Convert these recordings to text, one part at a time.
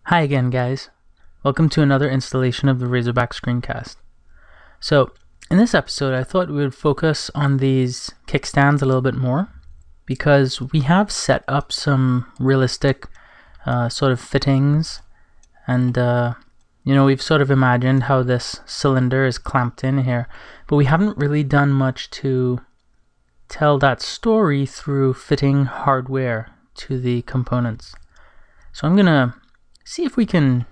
Hi again, guys. Welcome to another installation of the Razorback screencast. So, in this episode, I thought we would focus on these kickstands a little bit more because we have set up some realistic sort of fittings, and we've sort of imagined how this cylinder is clamped in here, but we haven't really done much to tell that story through fitting hardware to the components. So I'm gonna see if we can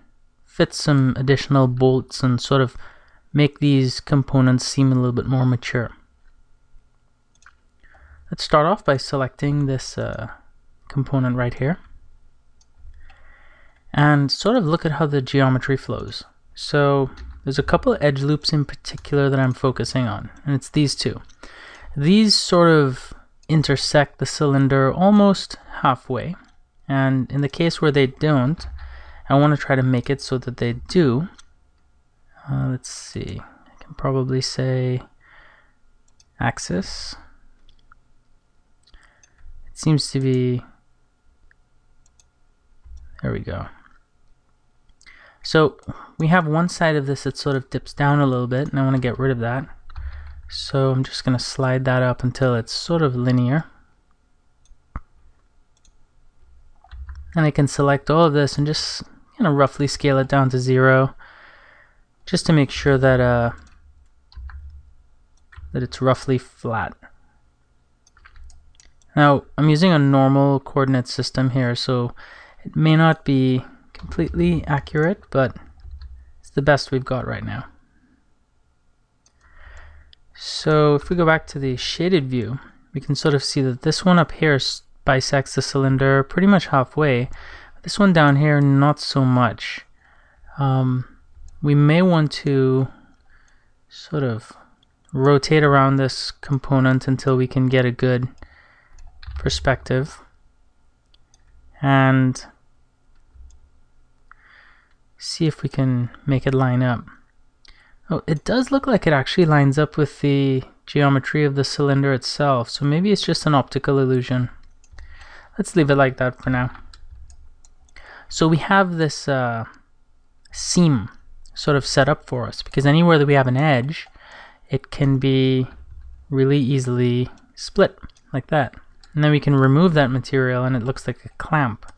fit some additional bolts and sort of make these components seem a little bit more mature. Let's start off by selecting this component right here and sort of look at how the geometry flows. So there's a couple edge loops in particular that I'm focusing on, and it's these two. These sort of intersect the cylinder almost halfway, and in the case where they don't, I want to try to make it so that they do. Let's see, I can probably say axis. It seems to be, there we go. So we have one side of this that sort of dips down a little bit, and I want to get rid of that. So I'm just going to slide that up until it's sort of linear. And I can select all of this and just roughly scale it down to 0, just to make sure that that it's roughly flat. Now I'm using a normal coordinate system here, so it may not be completely accurate, but it's the best we've got right now. So if we go back to the shaded view, we can sort of see that this one up here bisects the cylinder pretty much halfway. This one down here, not so much. We may want to sort of rotate around this component until we can get a good perspective and see if we can make it line up. Oh, it does look like it actually lines up with the geometry of the cylinder itself, so maybe it's just an optical illusion. Let's leave it like that for now. So we have this seam sort of set up for us, because anywhere that we have an edge, it can be really easily split like that. And then we can remove that material and it looks like a clamp.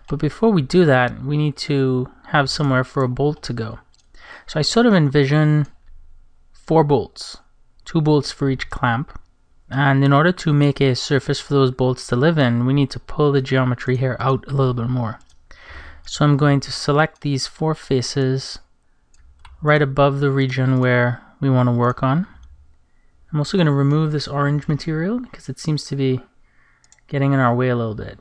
But before we do that, we need to have somewhere for a bolt to go. So I sort of envision 4 bolts, 2 bolts for each clamp. And in order to make a surface for those bolts to live in, we need to pull the geometry here out a little bit more. So I'm going to select these 4 faces right above the region where we want to work on. I'm also going to remove this orange material because it seems to be getting in our way a little bit.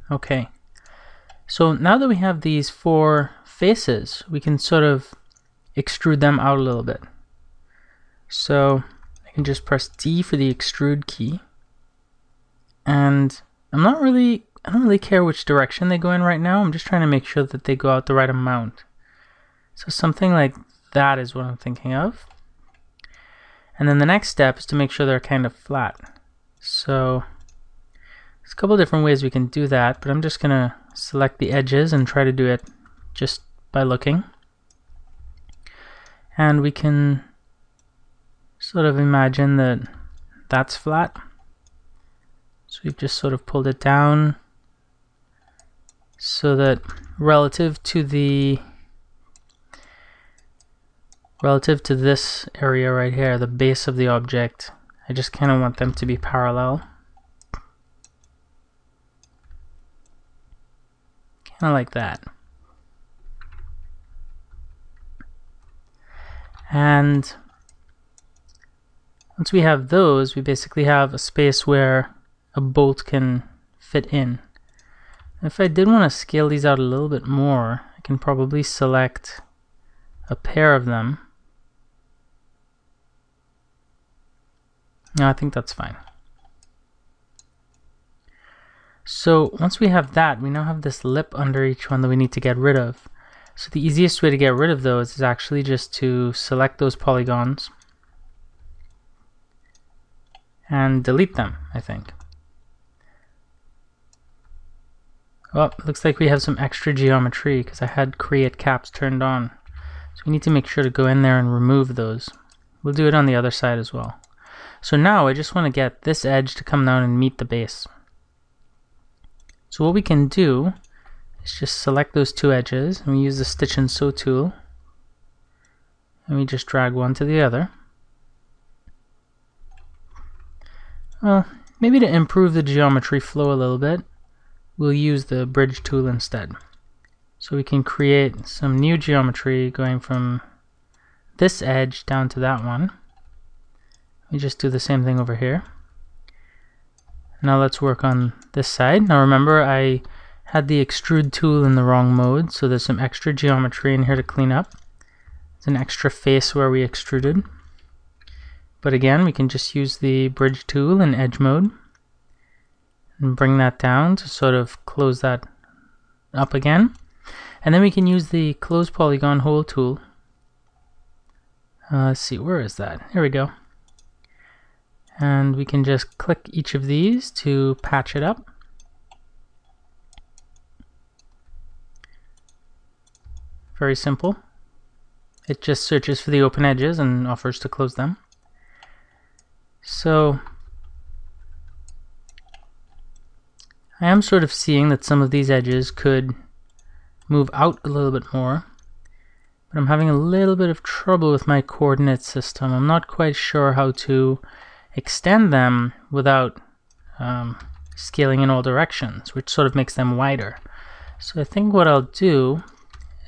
Okay, so now that we have these 4 faces, we can sort of extrude them out a little bit. So I can just press D for the extrude key, and I don't really care which direction they go in right now. I'm just trying to make sure that they go out the right amount. So something like that is what I'm thinking of. And then the next step is to make sure they're kind of flat. So there's a couple different ways we can do that, but I'm just gonna select the edges and try to do it just by looking. And we can sort of imagine that that's flat. So we've just sort of pulled it down so that relative to this area right here, the base of the object, I just kind of want them to be parallel. Kind of like that. And once we have those, we basically have a space where a bolt can fit in. If I did want to scale these out a little bit more, I can probably select a pair of them. No, I think that's fine. So once we have that, we now have this lip under each one that we need to get rid of. So the easiest way to get rid of those is actually just to select those polygons and delete them, I think. Oh, looks like we have some extra geometry because I had create caps turned on. So we need to make sure to go in there and remove those. We'll do it on the other side as well. So now I just want to get this edge to come down and meet the base. So what we can do is just select those two edges, and we use the stitch and sew tool, and we just drag one to the other. Well, maybe to improve the geometry flow a little bit, we'll use the bridge tool instead. So we can create some new geometry going from this edge down to that one. We just do the same thing over here. Now let's work on this side. Now remember, I had the extrude tool in the wrong mode, so there's some extra geometry in here to clean up. It's an extra face where we extruded. But again, we can just use the bridge tool in edge mode and bring that down to sort of close that up again. And then we can use the close polygon hole tool. Let's see, where is that? Here we go. And we can just click each of these to patch it up. Very simple. It just searches for the open edges and offers to close them. So I am sort of seeing that some of these edges could move out a little bit more, but I'm having a little bit of trouble with my coordinate system. I'm not quite sure how to extend them without scaling in all directions, which sort of makes them wider. So I think what I'll do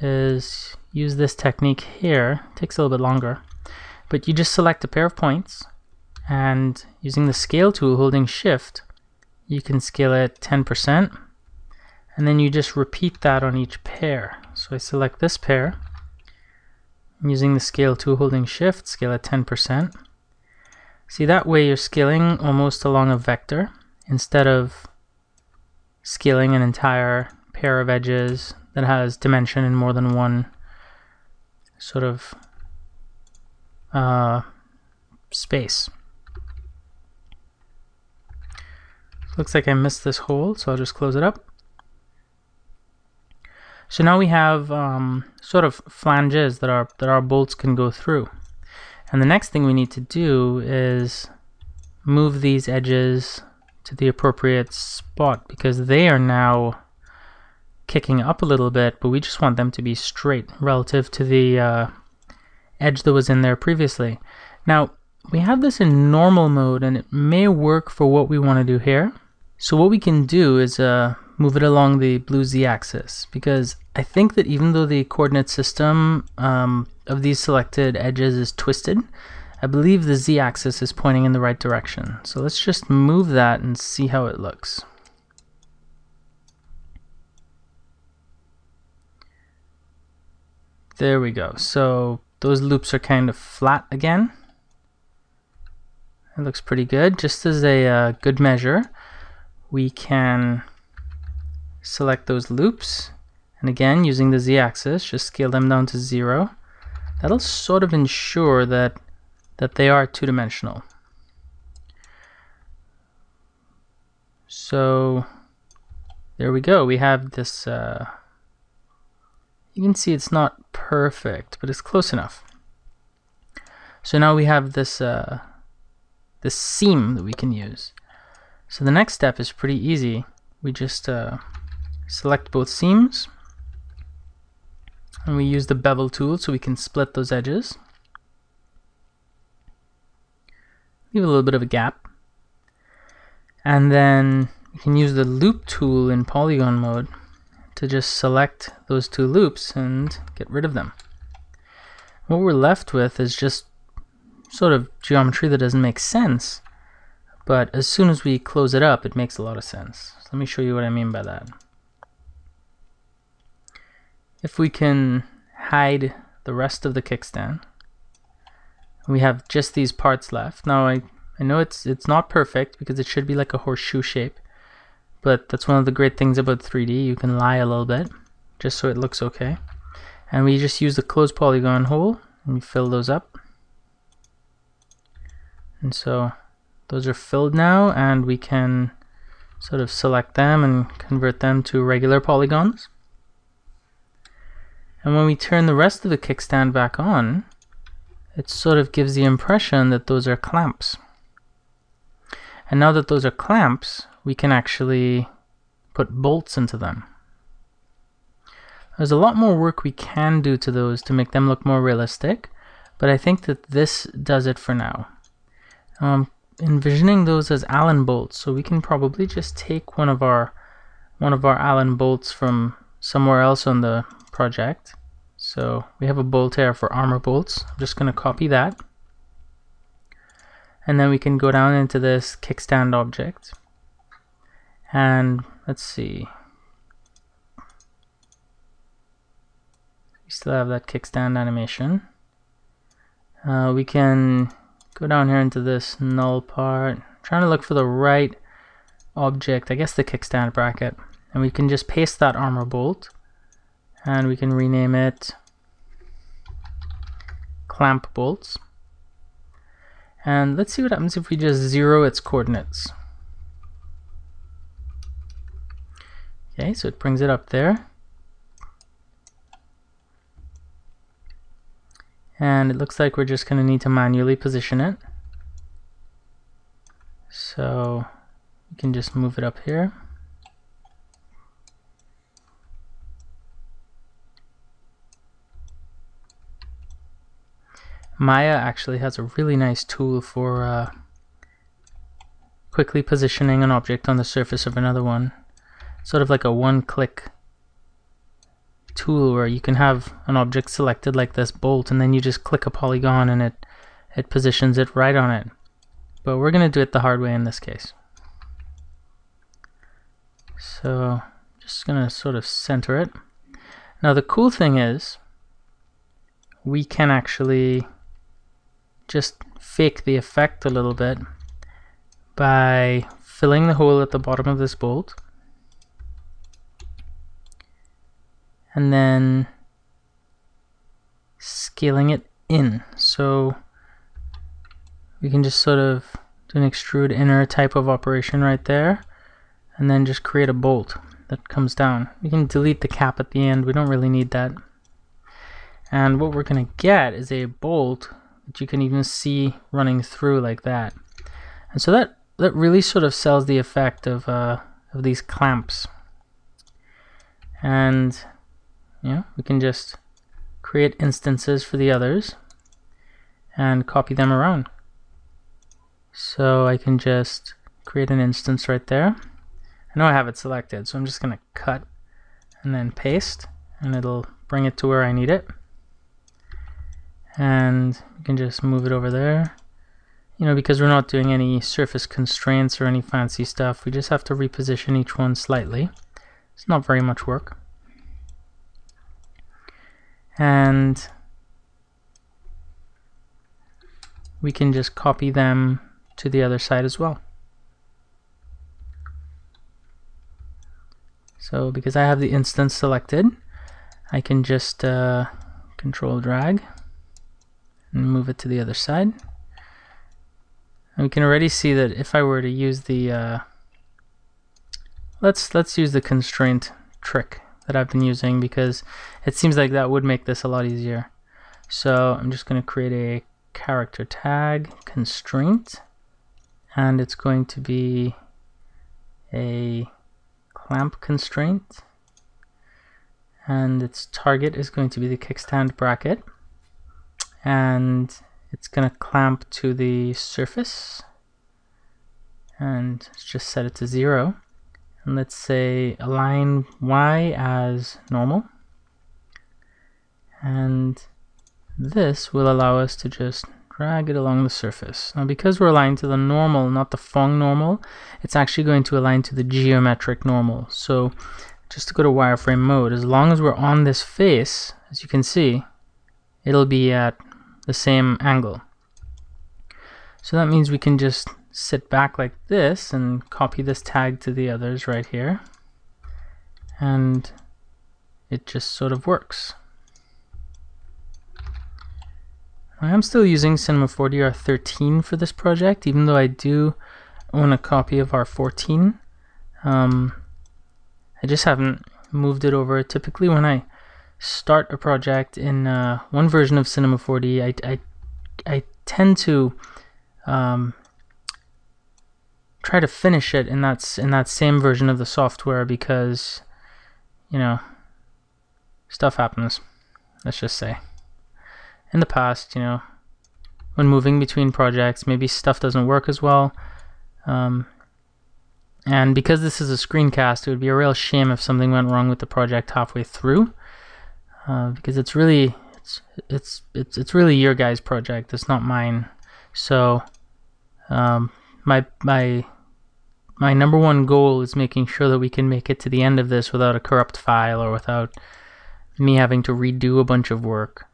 is use this technique here. It takes a little bit longer, but you just select a pair of points, and using the scale tool, holding shift, you can scale it 10%, and then you just repeat that on each pair. So I select this pair, I'm using the scale tool, holding shift, scale it 10%. See, that way you're scaling almost along a vector instead of scaling an entire pair of edges that has dimension in more than one sort of space. Looks like I missed this hole, so I'll just close it up. So now we have sort of flanges that our bolts can go through. And the next thing we need to do is move these edges to the appropriate spot, because they are now kicking up a little bit, but we just want them to be straight relative to the edge that was in there previously. Now, we have this in normal mode, and it may work for what we want to do here. So what we can do is move it along the blue z-axis, because I think that even though the coordinate system of these selected edges is twisted, I believe the z-axis is pointing in the right direction. So let's just move that and see how it looks. There we go. So those loops are kind of flat again. It looks pretty good. Just as a good measure, we can select those loops, and again, using the z-axis, just scale them down to 0. That'll sort of ensure that they are two-dimensional. So there we go. We have this, you can see it's not perfect, but it's close enough. So now we have this this seam that we can use. So the next step is pretty easy. We just select both seams, and we use the bevel tool so we can split those edges. Leave a little bit of a gap. And then we can use the loop tool in polygon mode to just select those two loops and get rid of them. What we're left with is just sort of geometry that doesn't make sense, but as soon as we close it up, it makes a lot of sense. So let me show you what I mean by that. If we can hide the rest of the kickstand, we have just these parts left. Now I know it's not perfect because it should be like a horseshoe shape, but that's one of the great things about 3D. You can lie a little bit just so it looks okay. And we just use the close polygon hole and we fill those up. And so those are filled now, and we can sort of select them and convert them to regular polygons. And when we turn the rest of the kickstand back on, it sort of gives the impression that those are clamps. And now that those are clamps, we can actually put bolts into them. There's a lot more work we can do to those to make them look more realistic, but I think that this does it for now. Envisioning those as Allen bolts, so we can probably just take one of our Allen bolts from somewhere else on the project. So we have a bolt here for armor bolts. I'm just going to copy that, and then we can go down into this kickstand object, and let's see, we still have that kickstand animation. We can go down here into this null part, trying to look for the right object, I guess the kickstand bracket, and we can just paste that armor bolt, and we can rename it clamp bolts. And let's see what happens if we just zero its coordinates. Okay, so it brings it up there. And it looks like we're just going to need to manually position it. So we can just move it up here. Maya actually has a really nice tool for quickly positioning an object on the surface of another one. Sort of like a one-click tool where you can have an object selected like this bolt, and then you just click a polygon and it positions it right on it. But we're going to do it the hard way in this case. So just going to sort of center it. Now the cool thing is we can actually just fake the effect a little bit by filling the hole at the bottom of this bolt, and then scaling it in. So we can just sort of do an extrude inner type of operation right there, and then just create a bolt that comes down. We can delete the cap at the end, we don't really need that. And what we're going to get is a bolt that you can even see running through like that. And so that really sort of sells the effect of these clamps. And we can just create instances for the others and copy them around. So I can just create an instance right there. I know I have it selected, so I'm just going to cut and then paste, and it'll bring it to where I need it. And you can just move it over there. Because we're not doing any surface constraints or any fancy stuff, we just have to reposition each one slightly. It's not very much work. And we can just copy them to the other side as well. So because I have the instance selected, I can just control drag and move it to the other side. And we can already see that if I were to use the let's use the constraint trick that I've been using, because it seems like that would make this a lot easier. So I'm just going to create a character tag constraint, and it's going to be a clamp constraint, and its target is going to be the kickstand bracket, and it's going to clamp to the surface, and let's just set it to 0. And let's say align Y as normal, and this will allow us to just drag it along the surface. Now because we're aligned to the normal, not the Phong normal, it's actually going to align to the geometric normal. So just to go to wireframe mode, as long as we're on this face, as you can see, it'll be at the same angle. So that means we can just sit back like this and copy this tag to the others right here, and it just sort of works. I am still using Cinema 4D R13 for this project, even though I do own a copy of R14. I just haven't moved it over. Typically when I start a project in one version of Cinema 4D, I tend to try to finish it in that same version of the software, because, you know, stuff happens, let's just say. In the past, you know, when moving between projects, maybe stuff doesn't work as well. And because this is a screencast, it would be a real shame if something went wrong with the project halfway through, because it's really your guys' project. It's not mine. So my number one goal is making sure that we can make it to the end of this without a corrupt file or without me having to redo a bunch of work.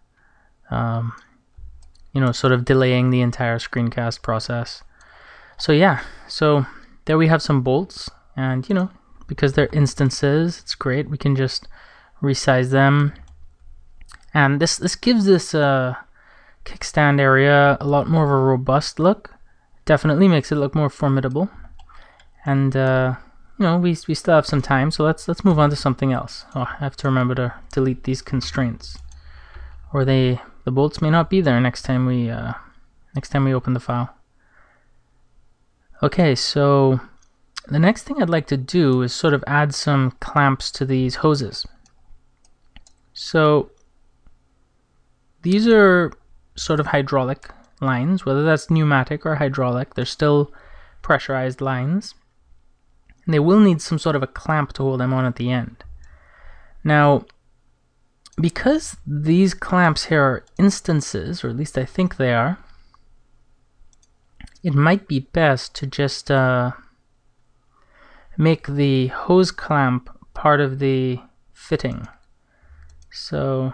You know, sort of delaying the entire screencast process. So yeah, so there we have some bolts, and you know, because they're instances, it's great. We can just resize them, and this gives this kickstand area a lot more of a robust look. Definitely makes it look more formidable, and you know, we still have some time, so let's move on to something else. Oh, I have to remember to delete these constraints, or the bolts may not be there next time we open the file. Okay, so the next thing I'd like to do is sort of add some clamps to these hoses. So these are sort of hydraulic lines, whether that's pneumatic or hydraulic, they're still pressurized lines. And they will need some sort of a clamp to hold them on at the end. Now, because these clamps here are instances, or at least I think they are, it might be best to just make the hose clamp part of the fitting. So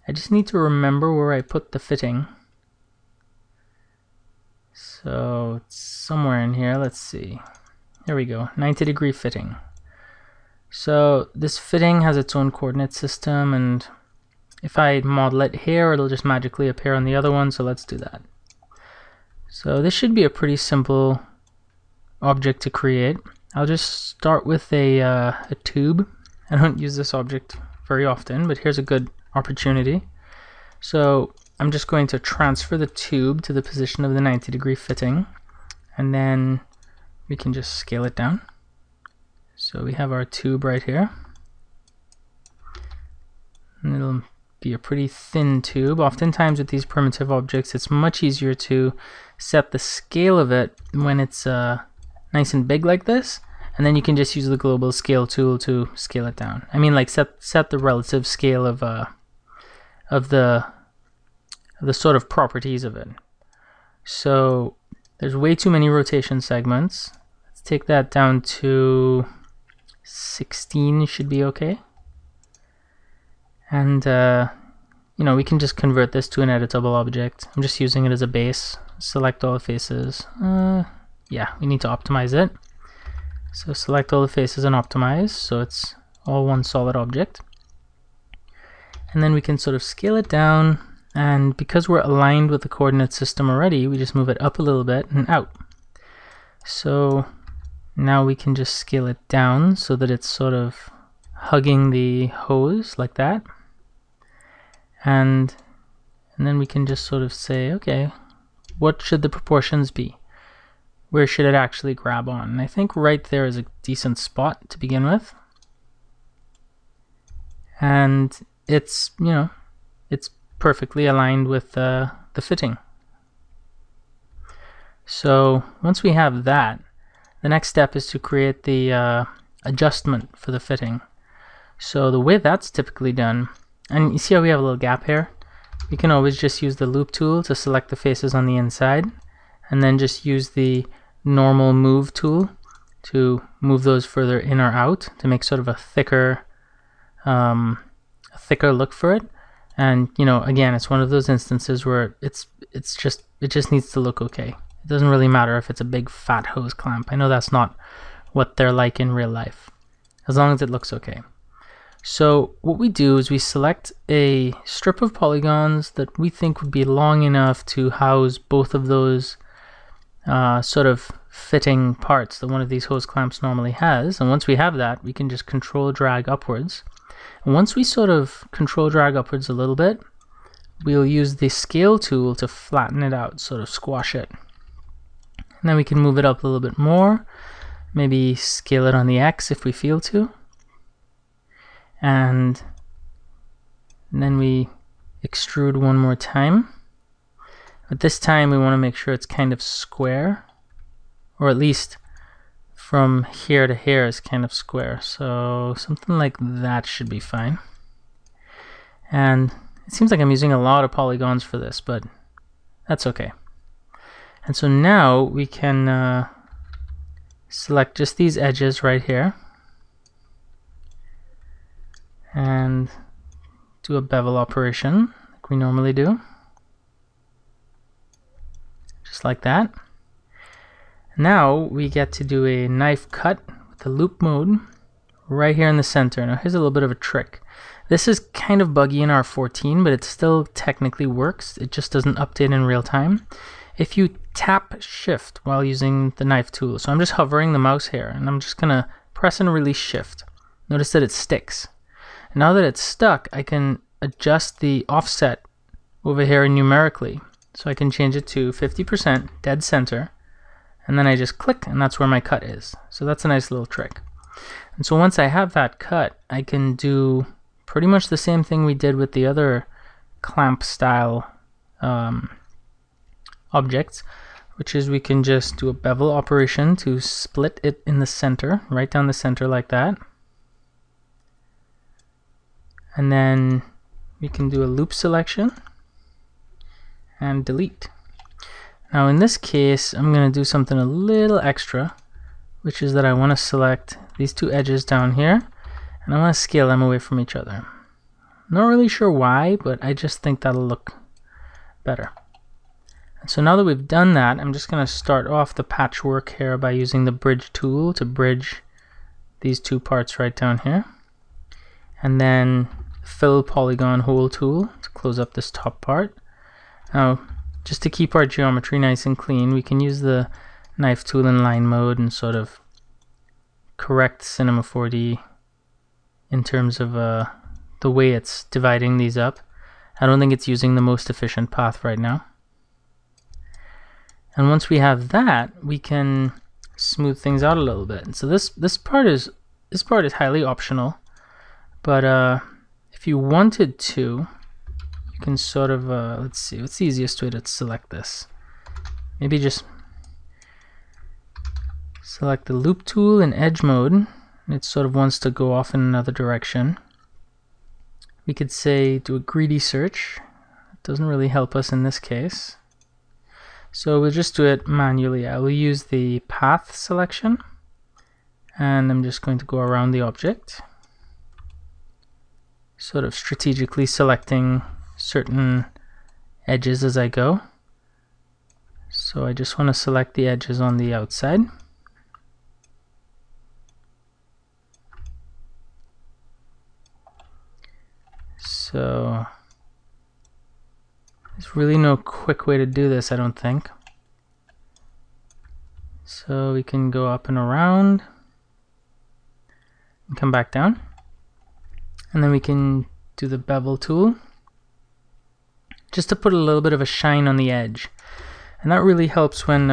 I just need to remember where I put the fitting. So it's somewhere in here. Let's see. There we go, 90-degree fitting. So this fitting has its own coordinate system, and if I model it here, it'll just magically appear on the other one, so let's do that. So this should be a pretty simple object to create. I'll just start with a tube. I don't use this object very often, but here's a good opportunity. So I'm just going to transfer the tube to the position of the 90-degree fitting, and then we can just scale it down. So we have our tube right here, and it'll be a pretty thin tube. Oftentimes with these primitive objects, it's much easier to set the scale of it when it's nice and big like this, and then you can just use the global scale tool to scale it down. I mean, like set the relative scale of the sort of properties of it. So there's way too many rotation segments. Let's take that down to 16 should be okay. And you know, we can just convert this to an editable object. I'm just using it as a base. Select all the faces. Yeah, we need to optimize it. So select all the faces and optimize, so it's all one solid object. And then we can sort of scale it down, and because we're aligned with the coordinate system already, we just move it up a little bit and out. So now we can just scale it down so that it's sort of hugging the hose like that. And then we can just sort of say, okay, what should the proportions be? Where should it actually grab on? And I think right there is a decent spot to begin with. And it's, you know, it's perfectly aligned with the fitting. So once we have that, the next step is to create the adjustment for the fitting. So the way that's typically done, and you see how we have a little gap here? We can always just use the loop tool to select the faces on the inside, and then just use the normal move tool to move those further in or out to make sort of a thicker look for it. And you know, again, it's one of those instances where it just needs to look okay. It doesn't really matter if it's a big fat hose clamp. I know that's not what they're like in real life, as long as it looks okay. So what we do is we select a strip of polygons that we think would be long enough to house both of those sort of fitting parts that one of these hose clamps normally has. And once we have that, we can just control drag upwards. And once we sort of control drag upwards a little bit, we'll use the scale tool to flatten it out, sort of squash it. And then we can move it up a little bit more, maybe scale it on the X if we feel to. And then we extrude one more time. But this time we want to make sure it's kind of square, or at least from here to here is kind of square. So something like that should be fine. And it seems like I'm using a lot of polygons for this, but that's okay. And so now we can select just these edges right here and do a bevel operation like we normally do. Just like that. Now we get to do a knife cut with the loop mode right here in the center. Now here's a little bit of a trick. This is kind of buggy in R14, but it still technically works. It just doesn't update in real time. If you tap shift while using the knife tool, so I'm just hovering the mouse here and I'm just gonna press and release shift. Notice that it sticks. And now that it's stuck, I can adjust the offset over here numerically. So I can change it to 50% dead center, and then I just click and that's where my cut is. So that's a nice little trick. And so once I have that cut, I can do pretty much the same thing we did with the other clamp style objects, which is we can just do a bevel operation to split it in the center, right down the center like that. And then we can do a loop selection and delete. Now in this case, I'm going to do something a little extra, which is that I want to select these two edges down here, and I want to scale them away from each other. Not really sure why, but I just think that'll look better. And so now that we've done that, I'm just going to start off the patchwork here by using the bridge tool to bridge these two parts right down here. And then fill polygon hole tool to close up this top part. Now, just to keep our geometry nice and clean, we can use the knife tool in line mode and sort of correct Cinema 4D in terms of the way it's dividing these up. I don't think it's using the most efficient path right now. And once we have that, we can smooth things out a little bit. And so this part is highly optional, but if you wanted to, you can sort of let's see, what's the easiest way to select this? Maybe just select the loop tool in edge mode, and it sort of wants to go off in another direction. We could say do a greedy search. It doesn't really help us in this case. So we'll just do it manually. I will use the path selection, and I'm just going to go around the object, sort of strategically selecting certain edges as I go. So I just want to select the edges on the outside. So there's really no quick way to do this, I don't think. So we can go up and around and come back down. And then we can do the bevel tool just to put a little bit of a shine on the edge. And that really helps when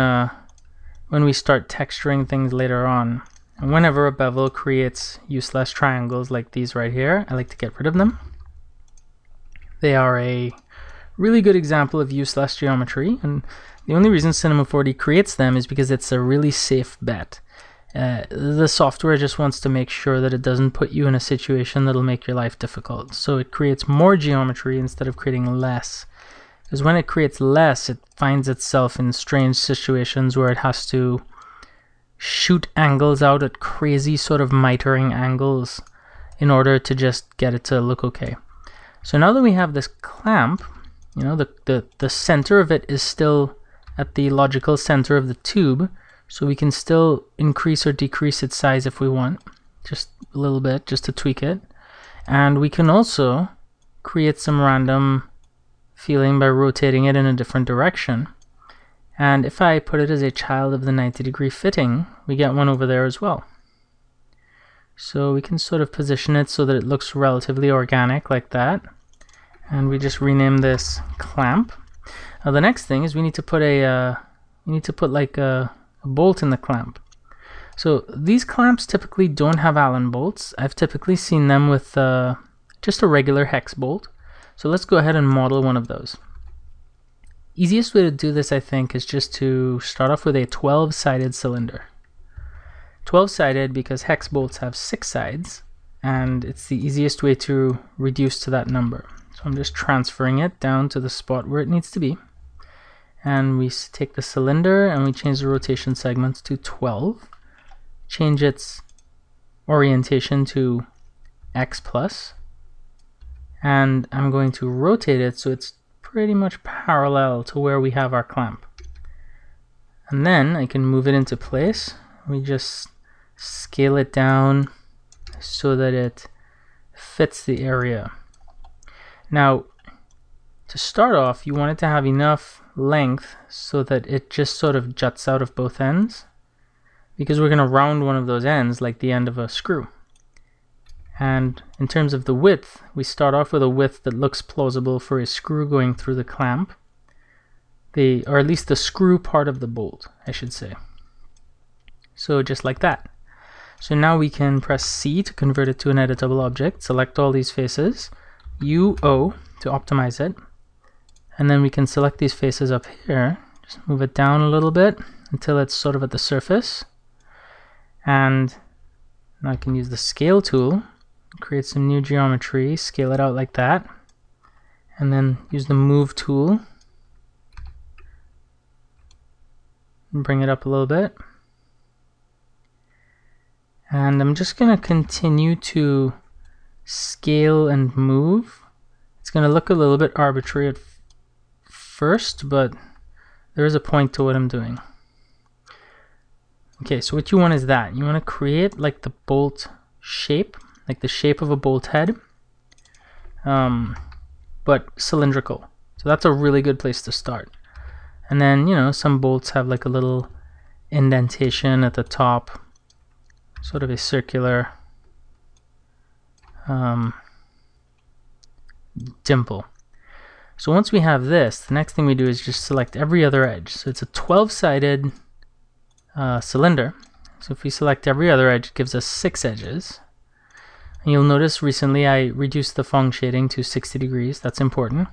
we start texturing things later on. And whenever a bevel creates useless triangles like these right here, I like to get rid of them. They are a really good example of useless geometry, and the only reason Cinema 4D creates them is because it's a really safe bet. The software just wants to make sure that it doesn't put you in a situation that'll make your life difficult. So it creates more geometry instead of creating less. Because when it creates less, it finds itself in strange situations where it has to shoot angles out at crazy sort of mitering angles in order to just get it to look okay. So now that we have this clamp, you know, the center of it is still at the logical center of the tube, so we can still increase or decrease its size if we want, just a little bit, just to tweak it. And we can also create some random feeling by rotating it in a different direction. And if I put it as a child of the 90-degree fitting, we get one over there as well. So we can sort of position it so that it looks relatively organic like that. And we just rename this clamp. Now the next thing is we need to put like a bolt in the clamp. So these clamps typically don't have Allen bolts. I've typically seen them with just a regular hex bolt. So let's go ahead and model one of those. Easiest way to do this, I think, is just to start off with a 12-sided cylinder. 12-sided because hex bolts have 6 sides, and it's the easiest way to reduce to that number. So I'm just transferring it down to the spot where it needs to be. And we take the cylinder and we change the rotation segments to 12. Change its orientation to X+. And I'm going to rotate it so it's pretty much parallel to where we have our clamp. And then I can move it into place. We just scale it down so that it fits the area. Now, to start off, you want it to have enough length so that it just sort of juts out of both ends, because we're going to round one of those ends like the end of a screw. And in terms of the width, we start off with a width that looks plausible for a screw going through the clamp, or at least the screw part of the bolt, I should say. So just like that. So now we can press C to convert it to an editable object, select all these faces, U-O to optimize it, and then we can select these faces up here, just move it down a little bit until it's sort of at the surface. And now I can use the scale tool, create some new geometry, scale it out like that, and then use the move tool and bring it up a little bit. And I'm just going to continue to scale and move. It's going to look a little bit arbitrary at first, but there is a point to what I'm doing. Okay, so what you want is that. You want to create like the bolt shape, like the shape of a bolt head, but cylindrical. So that's a really good place to start. And then, you know, some bolts have like a little indentation at the top, sort of a circular dimple. So once we have this, the next thing we do is just select every other edge. So it's a 12-sided cylinder. So if we select every other edge, it gives us 6 edges. And you'll notice recently I reduced the Phong shading to 60 degrees. That's important.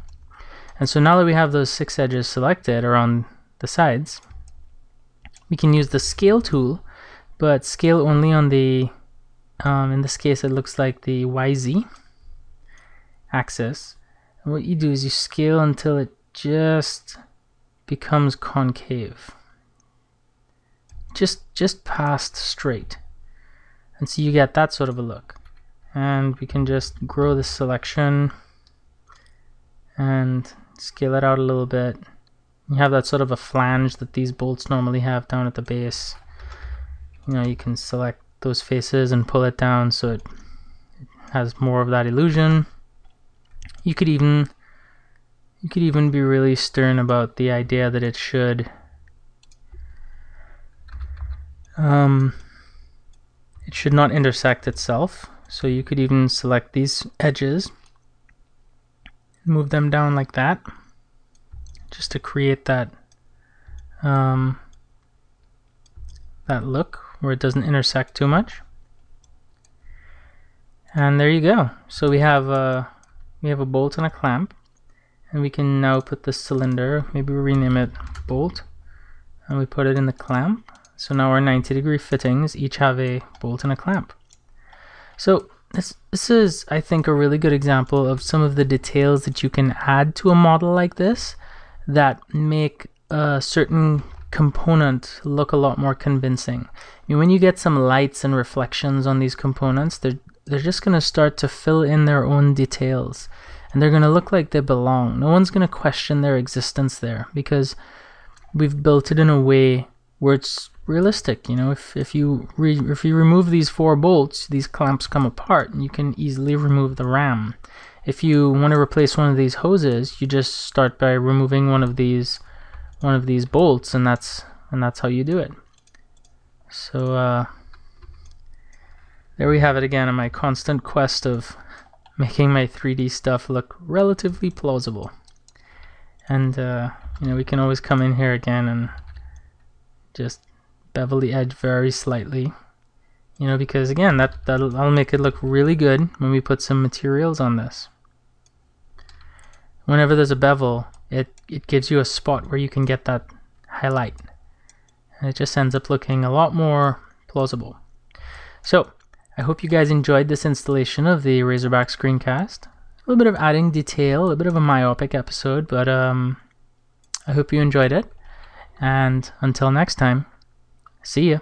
And so now that we have those 6 edges selected around the sides, we can use the scale tool, but scale only on the, in this case it looks like the YZ axis. And what you do is you scale until it just becomes concave. Just past straight. And so you get that sort of a look. And we can just grow the selection and scale it out a little bit. You have that sort of a flange that these bolts normally have down at the base. You know, you can select those faces and pull it down so it has more of that illusion. You could even be really stern about the idea that it should not intersect itself. So you could even select these edges, move them down like that, just to create that that look where it doesn't intersect too much. And there you go. So we have a bolt and a clamp, and we can now put the cylinder, maybe we rename it bolt, and we put it in the clamp. So now our 90-degree fittings each have a bolt and a clamp. So this is, I think, a really good example of some of the details that you can add to a model like this that make a certain component look a lot more convincing. I mean, when you get some lights and reflections on these components, they're just going to start to fill in their own details, and they're going to look like they belong. No one's going to question their existence there because we've built it in a way where it's realistic. You know, if you remove these 4 bolts, these clamps come apart, and you can easily remove the ram. If you want to replace one of these hoses, you just start by removing one of these one of these bolts, and that's how you do it. So there we have it again, in my constant quest of making my 3D stuff look relatively plausible. And you know, we can always come in here again and just bevel the edge very slightly, you know, because again, that'll make it look really good when we put some materials on this. Whenever there's a bevel, it gives you a spot where you can get that highlight, and it just ends up looking a lot more plausible. So I hope you guys enjoyed this installation of the Razorback screencast. A little bit of adding detail, a little bit of a myopic episode, but I hope you enjoyed it. And until next time, see ya.